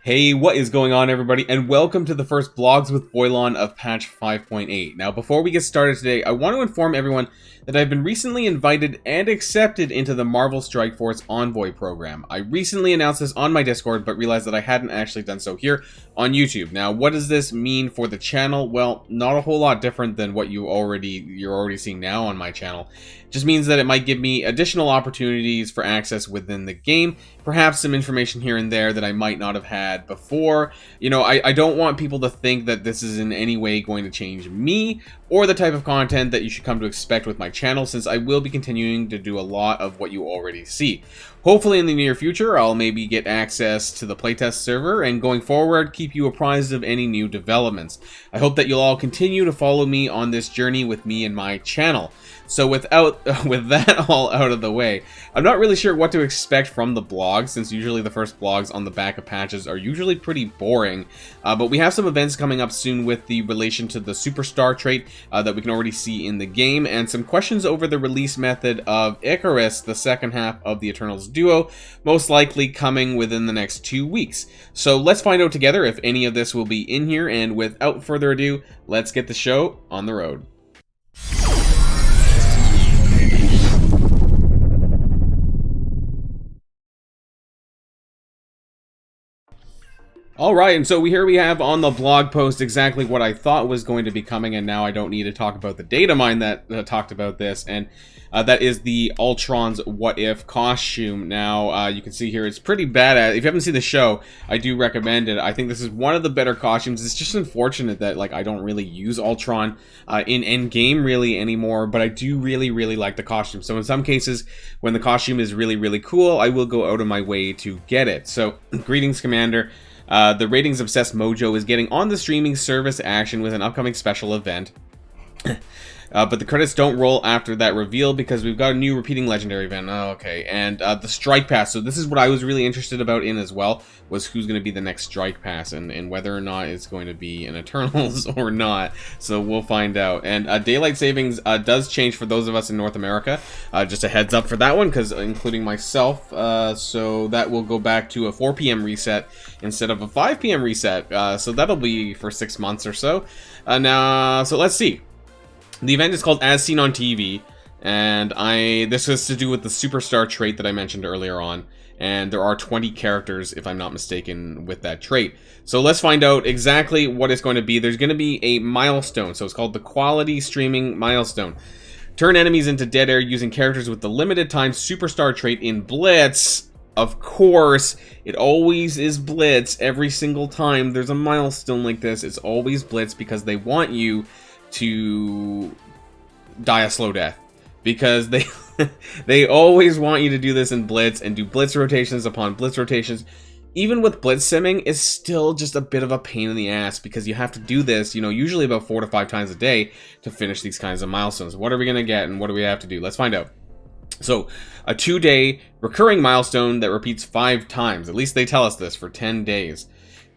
Hey, what is going on, everybody, and welcome to the first Blogs with Boilon of Patch 5.8. Now, before we get started today, I want to inform everyone that I've been recently invited and accepted into the Marvel Strike Force Envoy program. I recently announced this on my Discord, but realized that I hadn't actually done so here on YouTube. Now, what does this mean for the channel? Well, not a whole lot different than what you're already seeing now on my channel. It just means that it might give me additional opportunities for access within the game, perhaps some information here and there that I might not have had before. You know, I don't want people to think that this is in any way going to change me or the type of content that you should come to expect with my channel, since I will be continuing to do a lot of what you already see. Hopefully in the near future, I'll maybe get access to the playtest server, and going forward, keep you apprised of any new developments. I hope that you'll all continue to follow me on this journey with me and my channel. So with that all out of the way, I'm not really sure what to expect from the blogs, since usually the first blogs on the back of patches are usually pretty boring. But we have some events coming up soon with the relation to the Superstar trait that we can already see in the game, and some questions over the release method of Ikarus, the second half of the Eternals duo, most likely coming within the next 2 weeks. So let's find out together if any of this will be in here, and without further ado, let's get the show on the road. Alright, and so here we have on the blog post exactly what I thought was going to be coming, and now I don't need to talk about the data mine that talked about this, and that is the Ultron's What If costume. Now, you can see here it's pretty badass. If you haven't seen the show, I do recommend it. I think this is one of the better costumes. It's just unfortunate that, like, I don't really use Ultron in endgame really anymore, but I do really like the costume. So in some cases, when the costume is really cool, I will go out of my way to get it. So, greetings, Commander. The ratings obsessed mojo is getting on the streaming service action with an upcoming special event. But the credits don't roll after that reveal because we've got a new repeating legendary event. Oh, okay. And the strike pass. So this is what I was really interested about in as well, was who's going to be the next strike pass, and whether or not it's going to be an Eternals or not. So we'll find out. And daylight savings does change for those of us in North America. Just a heads up for that one, because including myself. So that will go back to a 4 p.m. reset instead of a 5 p.m. reset. So that'll be for 6 months or so. So let's see. The event is called As Seen on TV, and this has to do with the Superstar trait that I mentioned earlier on, and there are 20 characters, if I'm not mistaken, with that trait. So let's find out exactly what it's going to be. There's going to be a milestone, so it's called the Quality Streaming Milestone. Turn enemies into dead air using characters with the limited time Superstar trait in Blitz. Of course, it always is Blitz. Every single time there's a milestone like this, it's always Blitz, because they want you to die a slow death, because they always want you to do this in Blitz and do Blitz rotations upon Blitz rotations. Even with Blitz simming, it's still just a bit of a pain in the ass, because you have to do this, you know, usually about 4 to 5 times a day to finish these kinds of milestones. What are we gonna get, and what do we have to do? Let's find out. So, a 2-day recurring milestone that repeats 5 times. At least they tell us this, for 10 days.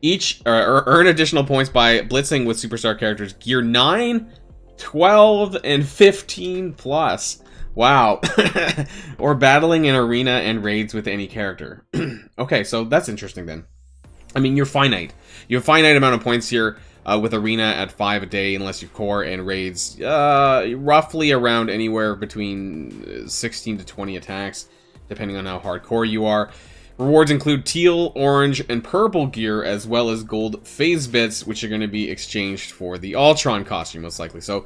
Each earn additional points by blitzing with Superstar characters Gear 9, 12, and 15 plus. Wow. Or battling in arena and raids with any character. Okay, so that's interesting then. I mean, you're finite. You have a finite amount of points here with arena at 5 a day, unless you core, and raids roughly around anywhere between 16 to 20 attacks, depending on how hardcore you are. Rewards include teal, orange, and purple gear, as well as gold phase bits, which are going to be exchanged for the Ultron costume, most likely. So,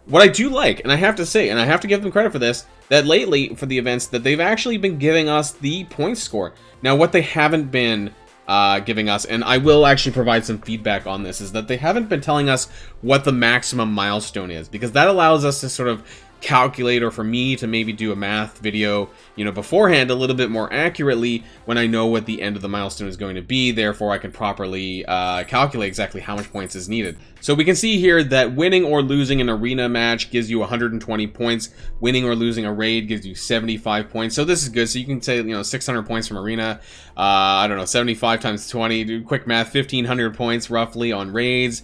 what I do like, and I have to say, and I have to give them credit for this, that lately, for the events, that they've actually been giving us the point score. Now, what they haven't been giving us, and I will actually provide some feedback on this, is that they haven't been telling us what the maximum milestone is, because that allows us to sort of calculate, or for me to maybe do a math video, you know, beforehand a little bit more accurately when I know what the end of the milestone is going to be. Therefore, I can properly calculate exactly how much points is needed. So we can see here that winning or losing an arena match gives you 120 points. Winning or losing a raid gives you 75 points. So this is good. So you can say, you know, 600 points from arena. I don't know, 75 times 20. Do quick math, 1,500 points roughly on raids.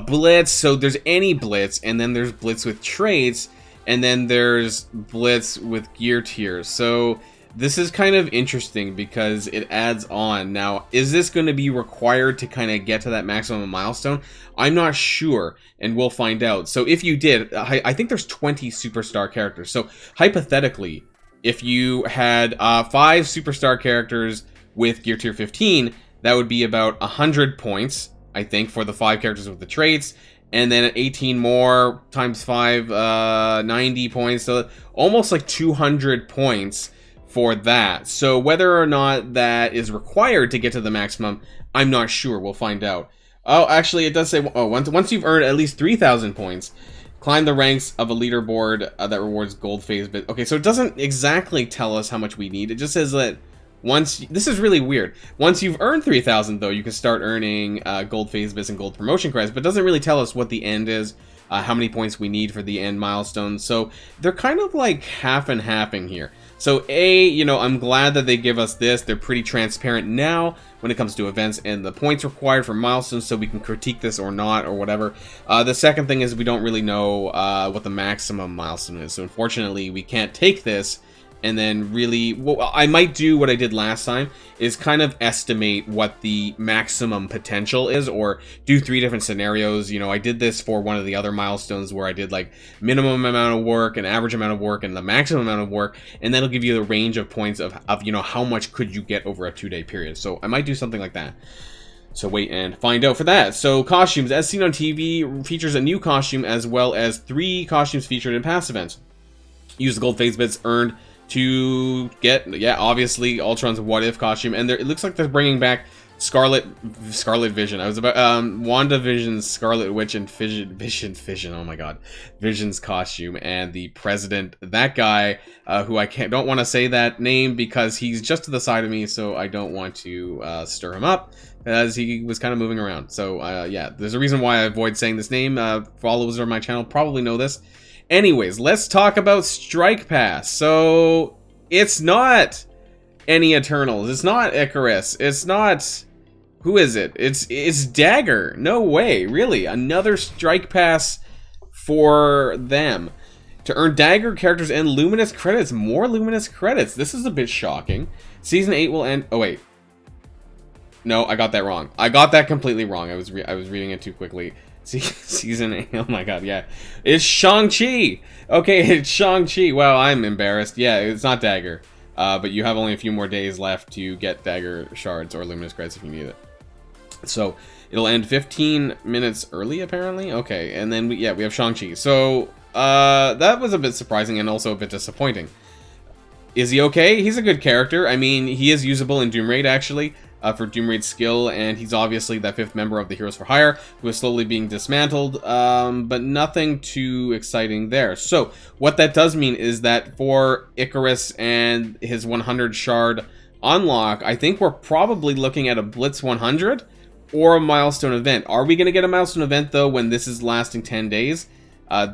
Blitz. So there's any Blitz, and then there's Blitz with traits. And then there's Blitz with gear tiers. So this is kind of interesting because it adds on. Now, is this going to be required to kind of get to that maximum milestone? I'm not sure, and we'll find out. So if you did, I think there's 20 superstar characters. So hypothetically, if you had 5 superstar characters with gear tier 15, that would be about 100 points, I think, for the 5 characters with the traits. And then 18 more times 5, 90 points. So almost like 200 points for that. So whether or not that is required to get to the maximum, I'm not sure. We'll find out. Oh, actually, it does say, once you've earned at least 3,000 points, climb the ranks of a leaderboard that rewards gold phase bits. Okay, so it doesn't exactly tell us how much we need. It just says that this is really weird. Once you've earned 3,000, though, you can start earning gold phase bits and gold promotion credits, but it doesn't really tell us what the end is, how many points we need for the end milestone. So they're kind of like half and halving here. So I'm glad that they give us this. They're pretty transparent now when it comes to events and the points required for milestones, so we can critique this or not or whatever. The second thing is we don't really know what the maximum milestone is. So unfortunately, we can't take this and then really, well, I might do what I did last time, is kind of estimate what the maximum potential is, or do 3 different scenarios. I did this for one of the other milestones where I did like minimum amount of work, an average amount of work, and the maximum amount of work, and that'll give you the range of points of how much could you get over a 2-day period. So I might do something like that. So wait and find out for that. So costumes, as seen on TV, features a new costume as well as 3 costumes featured in past events. Use the gold phase bits earned to get, obviously Ultron's What If costume, and it looks like they're bringing back Scarlet Vision. I was about WandaVision's Scarlet Witch and Vision. Oh my God, Vision's costume, and the President, that guy who I don't want to say that name because he's just to the side of me, so I don't want to stir him up, as he was kind of moving around. So yeah, there's a reason why I avoid saying this name. Followers of my channel probably know this. Anyways, let's talk about Strike Pass. So, it's not any Eternals. It's not Ikarus. It's not... Who is it? It's Dagger. No way, really. Another Strike Pass for them. To earn Dagger characters and Luminous credits. More Luminous credits. This is a bit shocking. Season 8 will end... Oh, wait. No, I got that wrong. I got that completely wrong. I was reading it too quickly. Season 8, oh my God, yeah. It's Shang-Chi! Okay, it's Shang-Chi. Wow, I'm embarrassed. Yeah, it's not Dagger. But you have only a few more days left to get Dagger shards or Luminous credits if you need it. So, it'll end 15 minutes early, apparently? Okay, and then, we have Shang-Chi. So, that was a bit surprising and also a bit disappointing. Is he okay? He's a good character. I mean, he is usable in Doom Raid, actually. For Doom Raid's skill, and he's obviously that 5th member of the Heroes for Hire, who is slowly being dismantled, but nothing too exciting there. So, what that does mean is that for Ikarus and his 100 shard unlock, I think we're probably looking at a Blitz 100 or a milestone event. Are we going to get a milestone event, though, when this is lasting 10 days?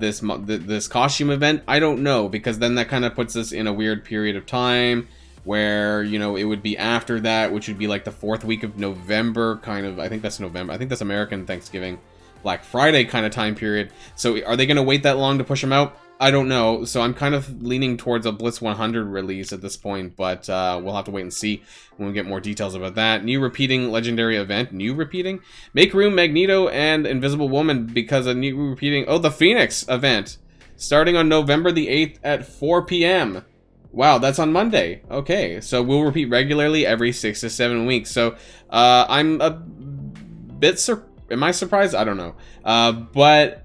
This costume event? I don't know, because then that kind of puts us in a weird period of time where, it would be after that, which would be like the 4th week of November, kind of. I think that's November. I think that's American Thanksgiving, Black Friday kind of time period. So are they going to wait that long to push them out? I don't know. So I'm kind of leaning towards a Blitz 100 release at this point, but we'll have to wait and see when we get more details about that. New repeating legendary event. New repeating? Make room, Magneto and Invisible Woman, because a new repeating... Oh, the Phoenix event. Starting on November the 8th at 4 p.m. Wow, that's on Monday. Okay, so we'll repeat regularly every 6 to 7 weeks. So, I'm a bit am I surprised? I don't know. But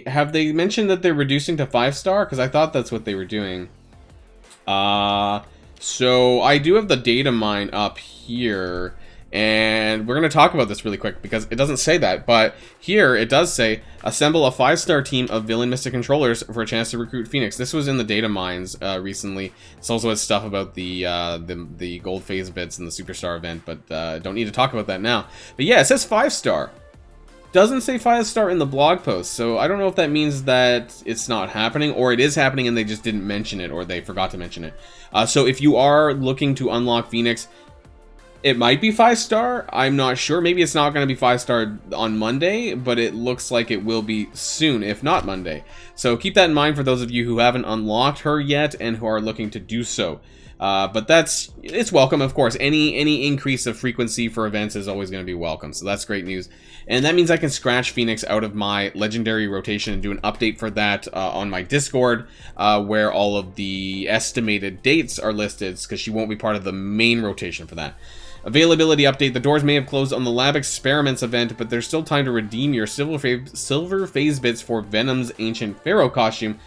have they mentioned that they're reducing to 5-star? Because I thought that's what they were doing. So I do have the data mine up here, and we're going to talk about this really quick because it doesn't say that, but here it does say assemble a 5-star team of villain mystic controllers for a chance to recruit Phoenix. This was in the data mines recently. It's also has stuff about the gold phase bits and the superstar event, but don't need to talk about that now. But yeah, it says 5-star. Doesn't say 5-star in the blog post, so I don't know if that means that it's not happening, or it is happening and they just didn't mention it, or they forgot to mention it. So if you are looking to unlock Phoenix, It might be 5-star. I'm not sure. Maybe it's not going to be 5-star on Monday, but it looks like it will be soon, if not Monday. So keep that in mind for those of you who haven't unlocked her yet and who are looking to do so. But it's welcome, of course. Any increase of frequency for events is always going to be welcome, so that's great news. And that means I can scratch Phoenix out of my legendary rotation and do an update for that on my Discord, where all of the estimated dates are listed, because she won't be part of the main rotation for that. Availability update. The doors may have closed on the Lab Experiments event, but there's still time to redeem your silver phase bits for Venom's Ancient Pharaoh costume.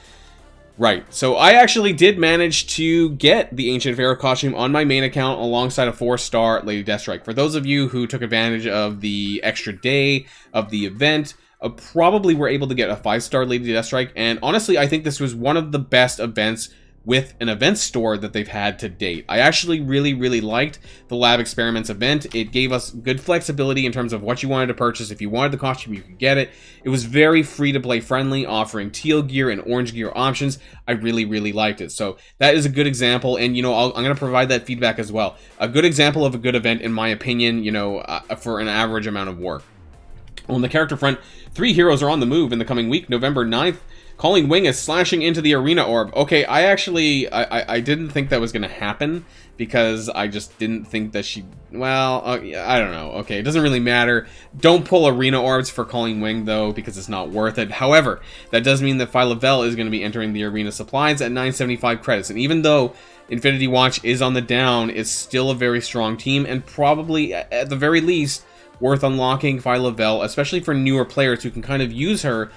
Right, so I actually did manage to get the Ancient Pharaoh costume on my main account alongside a 4-star Lady Deathstrike. For those of you who took advantage of the extra day of the event, probably were able to get a 5-star Lady Deathstrike, and honestly, I think this was one of the best events with an event store that they've had to date. I actually really liked the Lab Experiments event. It gave us good flexibility in terms of what you wanted to purchase. If you wanted the costume, you could get it. It was very free-to-play friendly, offering teal gear and orange gear options. I really liked it. So that is a good example, and you know, I'm going to provide that feedback as well. A good example of a good event, in my opinion, you know, for an average amount of work. On the character front, 3 heroes are on the move in the coming week, November 9th. Calling Wing is slashing into the arena orb. Okay, I didn't think that was going to happen, because I just didn't think that she... Well, I don't know. Okay, it doesn't really matter. Don't pull arena orbs for Calling Wing, though, because it's not worth it. However, that does mean that Phyla-Vell is going to be entering the arena supplies at 975 credits. And even though Infinity Watch is on the down, it's still a very strong team, and probably, at the very least, worth unlocking Phyla-Vell, especially for newer players who can kind of use her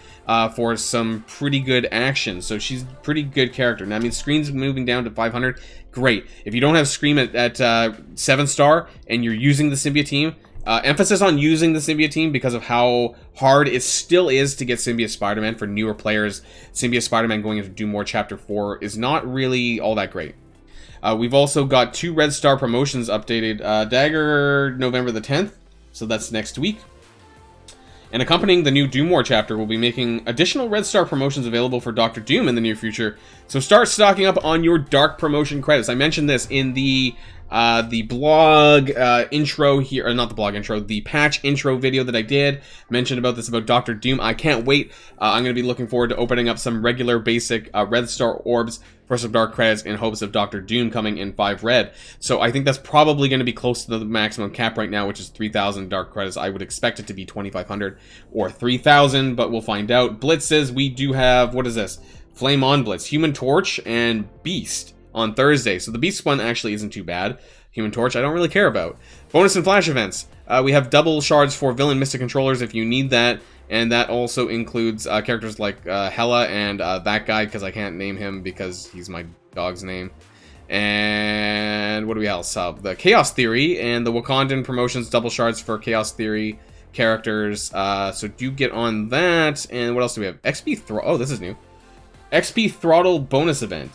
for some pretty good action. So she's a pretty good character. Now, I mean, Scream's moving down to 500. Great. If you don't have Scream at 7-star and you're using the Symbiote team, emphasis on using the Symbiote team because of how hard it still is to get Symbiote Spider-Man for newer players. Symbiote Spider-Man going into Doom War Chapter 4 is not really all that great. We've also got 2 Red Star promotions updated. Dagger, November the 10th. So that's next week. And accompanying the new Doom War chapter, we'll be making additional Red Star promotions available for Dr. Doom in the near future. So start stocking up on your Dark promotion credits. I mentioned this in the blog intro here, or not the blog intro, the patch intro video that I did. Mentioned about this about Dr. Doom. I can't wait. I'm going to be looking forward to opening up some regular basic Red Star orbs for some Dark credits in hopes of Dr. Doom coming in 5 red. So I think that's probably going to be close to the maximum cap right now, which is 3,000 Dark credits. I would expect it to be 2,500 or 3,000, but we'll find out. Blitz says we do have, what is this? Flame on Blitz, Human Torch, and Beast on Thursday. So the Beast one actually isn't too bad. Human Torch, I don't really care about. Bonus and Flash events. We have double shards for Villain Mystic Controllers if you need that. And that also includes characters like Hela and that guy, because I can't name him because he's my dog's name. And what do we else have? The Chaos Theory and the Wakandan promotions, double shards for Chaos Theory characters. So do get on that. And what else do we have? XP Throttle. Oh, this is new. XP Throttle bonus event.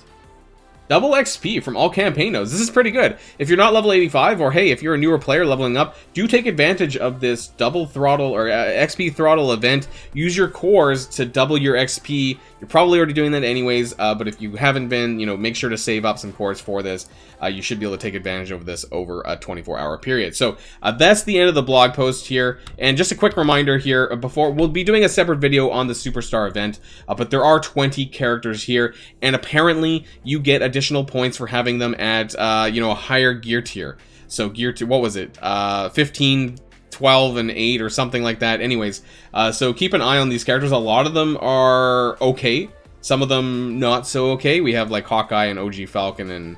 Double XP from all campaign nodes. This is pretty good. If you're not level 85, or hey, if you're a newer player leveling up, do take advantage of this double throttle or XP throttle event. Use your cores to double your XP. You're probably already doing that anyways, but if you haven't been, you know, make sure to save up some cores for this. You should be able to take advantage of this over a 24-hour period. So that's the end of the blog post here. And just a quick reminder here, before we'll be doing a separate video on the Superstar event, but there are 20 characters here, and apparently you get additional points for having them at, you know, a higher gear tier. So gear tier, what was it? 15, 12, and 8 or something like that. Anyways, so keep an eye on these characters. A lot of them are okay. Some of them not so okay. We have like Hawkeye and OG Falcon and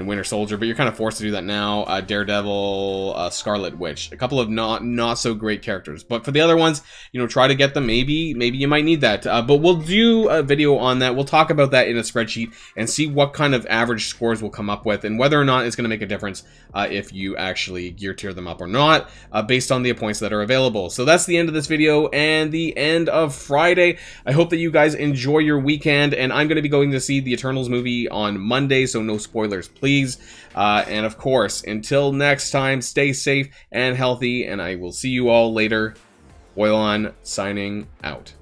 Winter Soldier, but you're kind of forced to do that now. Daredevil, Scarlet Witch, a couple of not so great characters. But for the other ones, you know, try to get them. Maybe you might need that. But we'll do a video on that. We'll talk about that in a spreadsheet and see what kind of average scores we'll come up with and whether or not it's going to make a difference if you actually gear tier them up or not, based on the points that are available. So that's the end of this video and the end of Friday. I hope that you guys enjoy your weekend, and I'm going to be going to see the Eternals movie on Monday, so no spoilers, please. And of course, until next time, stay safe and healthy, and I will see you all later. Boilon signing out.